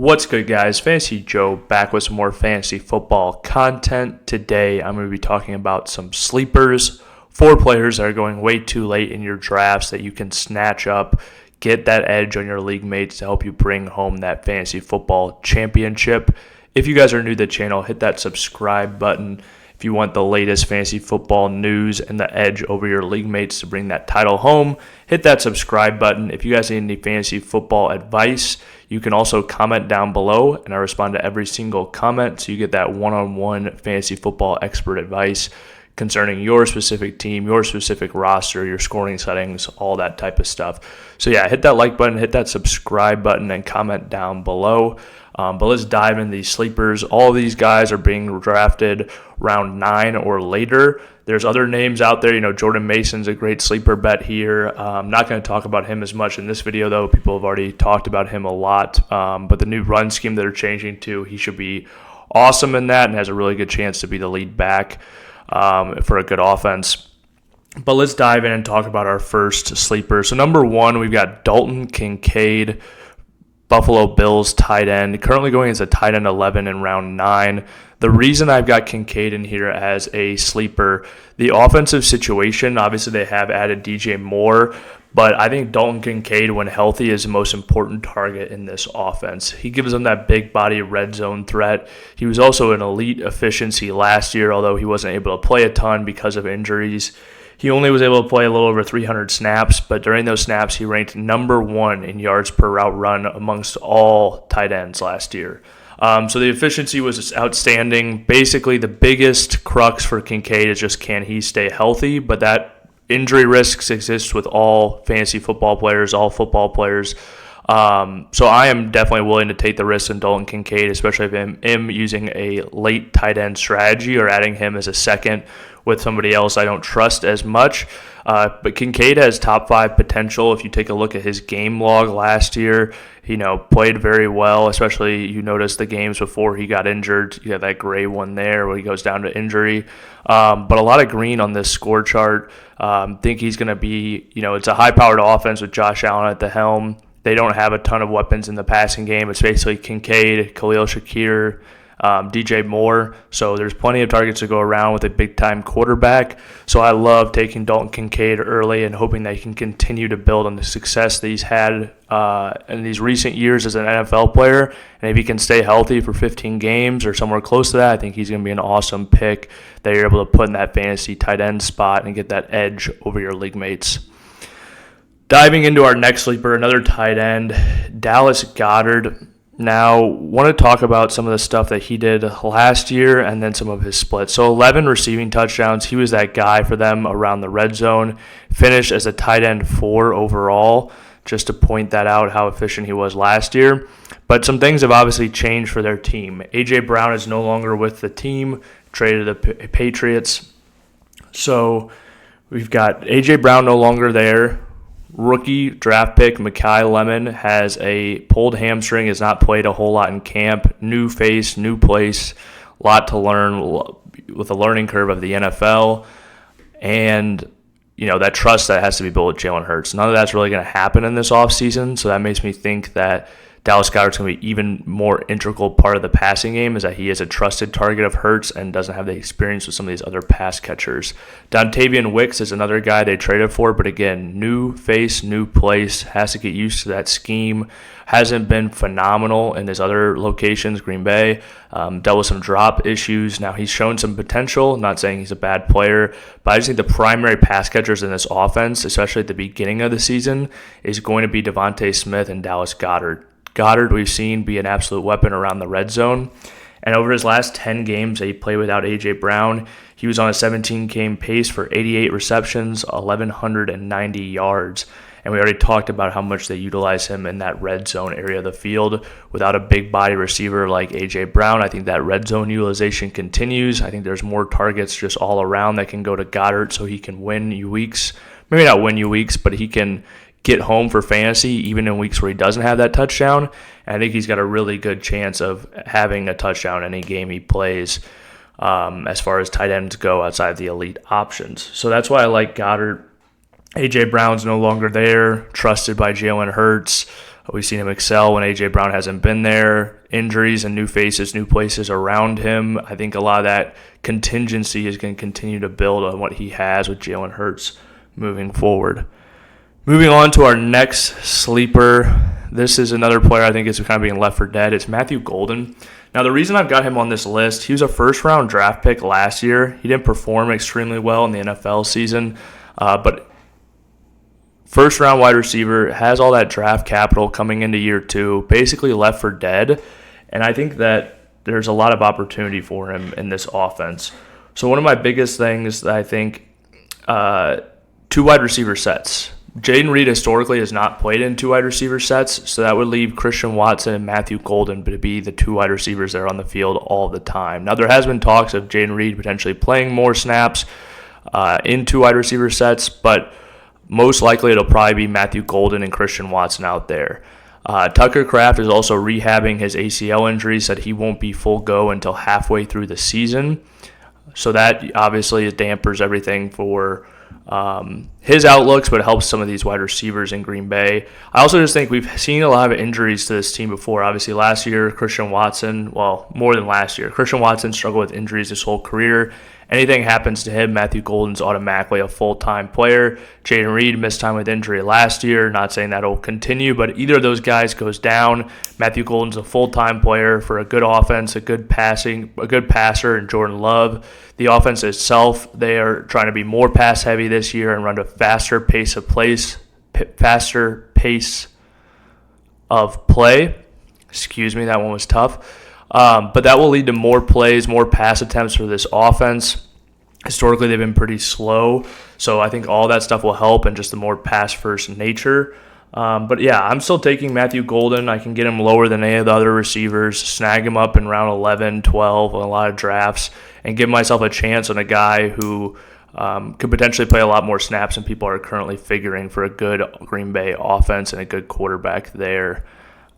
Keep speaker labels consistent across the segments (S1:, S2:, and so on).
S1: What's good, guys? Fantasy Joe back with some more fantasy football content. Today, I'm going to be talking about some sleepers, 4 players that are going way too late in your drafts that you can snatch up, get that edge on your league mates to help you bring home that fantasy football championship. If you guys are new to the channel, hit that subscribe button. If you want the latest fantasy football news and the edge over your league mates to bring that title home, hit that subscribe button. If you guys need any fantasy football advice, you can also comment down below, and I respond to every single comment, so you get that one-on-one fantasy football expert advice concerning your specific team, your specific roster, your scoring settings, all that type of stuff. So yeah, hit that like button, hit that subscribe button, and comment down below. But let's dive into these sleepers. All of these guys are being drafted round 9 or later. There's other names out there. Jordan Mason's a great sleeper bet here. I'm not going to talk about him as much in this video, though. People have already talked about him a lot. But the new run scheme that they're changing to, he should be awesome in that and has a really good chance to be the lead back for a good offense. But let's dive in and talk about our first sleeper. So number 1, we've got Dalton, Kincaid, Buffalo Bills tight end, currently going as a tight end 11 in round 9. The reason I've got Kincaid in here as a sleeper, the offensive situation, obviously they have added DJ Moore, but I think Dalton Kincaid, when healthy, is the most important target in this offense. He gives them that big body red zone threat. He was also an elite efficiency last year, although he wasn't able to play a ton because of injuries. He only was able to play a little over 300 snaps, but during those snaps, he ranked number 1 in yards per route run amongst all tight ends last year. So the efficiency was outstanding. Basically, the biggest crux for Kincaid is just, can he stay healthy? But that injury risks exist with all fantasy football players, all football players. So I am definitely willing to take the risk in Dalton Kincaid, especially if I'm using a late tight end strategy or adding him as a second with somebody else I don't trust as much. But Kincaid has top 5 potential. If you take a look at his game log last year, played very well, especially you notice the games before he got injured. You have that gray one there where he goes down to injury. But a lot of green on this score chart. Think he's going to be, it's a high-powered offense with Josh Allen at the helm. They don't have a ton of weapons in the passing game. It's basically Kincaid, Khalil Shakir, DJ Moore. So there's plenty of targets to go around with a big-time quarterback. So I love taking Dalton Kincaid early and hoping that he can continue to build on the success that he's had in these recent years as an NFL player. And if he can stay healthy for 15 games or somewhere close to that, I think he's going to be an awesome pick that you're able to put in that fantasy tight end spot and get that edge over your league mates. Diving into our next sleeper, another tight end, Dallas Goedert. Now, want to talk about some of the stuff that he did last year and then some of his splits. So 11 receiving touchdowns. He was that guy for them around the red zone. Finished as a tight end 4 overall, just to point that out, how efficient he was last year. But some things have obviously changed for their team. A.J. Brown is no longer with the team, traded to the Patriots. So we've got A.J. Brown no longer there. Rookie draft pick Mekhi Lemon has a pulled hamstring, has not played a whole lot in camp. New face, new place, a lot to learn with the learning curve of the NFL. And, that trust that has to be built with Jalen Hurts. None of that's really going to happen in this offseason, so that makes me think that Dallas Goedert's going to be even more integral part of the passing game, is that he is a trusted target of Hurts and doesn't have the experience with some of these other pass catchers. Dontavian Wicks is another guy they traded for, but again, new face, new place, has to get used to that scheme. Hasn't been phenomenal in his other locations, Green Bay. Dealt with some drop issues. Now he's shown some potential. Not saying he's a bad player, but I just think the primary pass catchers in this offense, especially at the beginning of the season, is going to be Devontae Smith and Dallas Goedert. Goedert we've seen be an absolute weapon around the red zone. And over his last 10 games that he played without A.J. Brown, he was on a 17-game pace for 88 receptions, 1,190 yards. And we already talked about how much they utilize him in that red zone area of the field. Without a big body receiver like A.J. Brown, I think that red zone utilization continues. I think there's more targets just all around that can go to Goedert so he can win you weeks. Maybe not win you weeks, but he can get home for fantasy even in weeks where he doesn't have that touchdown. And I think he's got a really good chance of having a touchdown any game he plays as far as tight ends go outside the elite options. So that's why I like Goedert. A.J. Brown's no longer there, trusted by Jalen Hurts. We've seen him excel when A.J. Brown hasn't been there. Injuries and new faces, new places around him. I think a lot of that contingency is going to continue to build on what he has with Jalen Hurts moving forward. Moving on to our next sleeper. This is another player I think is kind of being left for dead. It's Matthew Golden. Now, the reason I've got him on this list, he was a first-round draft pick last year. He didn't perform extremely well in the NFL season, but first-round wide receiver, has all that draft capital coming into year 2, basically left for dead, and I think that there's a lot of opportunity for him in this offense. So one of my biggest things that I think, 2 wide receiver sets. Jaden Reed historically has not played in 2 wide receiver sets, so that would leave Christian Watson and Matthew Golden to be the 2 wide receivers that are on the field all the time. Now, there has been talks of Jaden Reed potentially playing more snaps in 2 wide receiver sets, but most likely it'll probably be Matthew Golden and Christian Watson out there. Tucker Kraft is also rehabbing his ACL injury, said he won't be full go until halfway through the season. So that obviously dampers everything for his outlooks, but it helps some of these wide receivers in Green Bay. I also just think we've seen a lot of injuries to this team before. Obviously, last year, more than last year, Christian Watson struggled with injuries his whole career. Anything happens to him, Matthew Golden's automatically a full-time player. Jaden Reed missed time with injury last year. Not saying that will continue, but either of those guys goes down. Matthew Golden's a full-time player for a good offense, a good passer, and Jordan Love. The offense itself, they are trying to be more pass-heavy this year and run a faster pace of play. Excuse me, that one was tough. But that will lead to more plays, more pass attempts for this offense. Historically, they've been pretty slow, so I think all that stuff will help and just the more pass-first nature. But yeah, I'm still taking Matthew Golden. I can get him lower than any of the other receivers, snag him up in round 11, 12 on a lot of drafts, and give myself a chance on a guy who could potentially play a lot more snaps than people are currently figuring for a good Green Bay offense and a good quarterback there.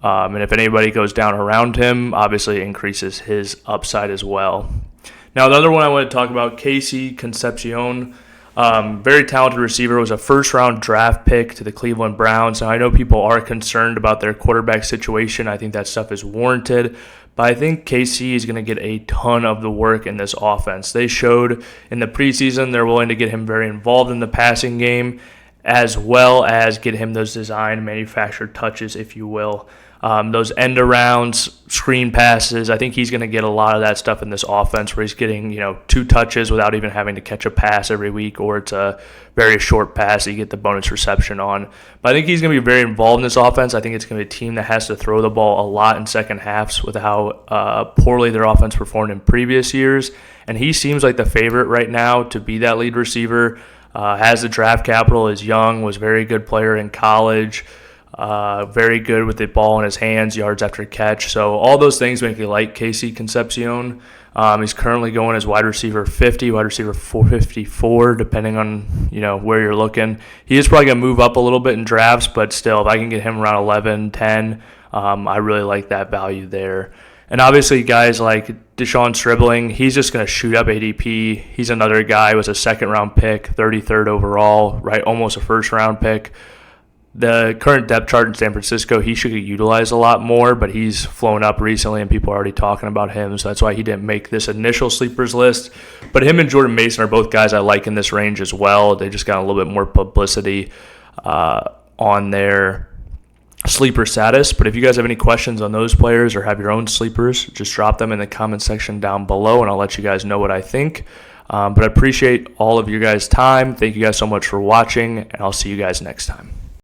S1: And if anybody goes down around him, obviously it increases his upside as well. Now, the other one I want to talk about, Casey Concepcion, very talented receiver, was a first-round draft pick to the Cleveland Browns. Now, I know people are concerned about their quarterback situation. I think that stuff is warranted. But I think KC is going to get a ton of the work in this offense. They showed in the preseason they're willing to get him very involved in the passing game, as well as get him those design manufactured touches, if you will. Those end arounds, screen passes, I think he's going to get a lot of that stuff in this offense where he's getting, 2 touches without even having to catch a pass every week, or it's a very short pass that you get the bonus reception on. But I think he's going to be very involved in this offense. I think it's going to be a team that has to throw the ball a lot in second halves with how poorly their offense performed in previous years. And he seems like the favorite right now to be that lead receiver. Has the draft capital, is young, was a very good player in college. Very good with the ball in his hands, yards after catch. So all those things make me like Casey Concepcion. He's currently going as wide receiver 50, wide receiver 454, depending on where you're looking. He is probably going to move up a little bit in drafts, but still, if I can get him around 11, 10, I really like that value there. And obviously, guys like Deshaun Stribling, he's just going to shoot up ADP. He's another guy who was a second-round pick, 33rd overall, right, almost a first-round pick. The current depth chart in San Francisco, he should get utilized a lot more, but he's flown up recently and people are already talking about him, so that's why he didn't make this initial sleepers list. But him and Jordan Mason are both guys I like in this range as well. They just got a little bit more publicity on their sleeper status. But if you guys have any questions on those players or have your own sleepers, just drop them in the comment section down below and I'll let you guys know what I think. But I appreciate all of your guys' time. Thank you guys so much for watching, and I'll see you guys next time.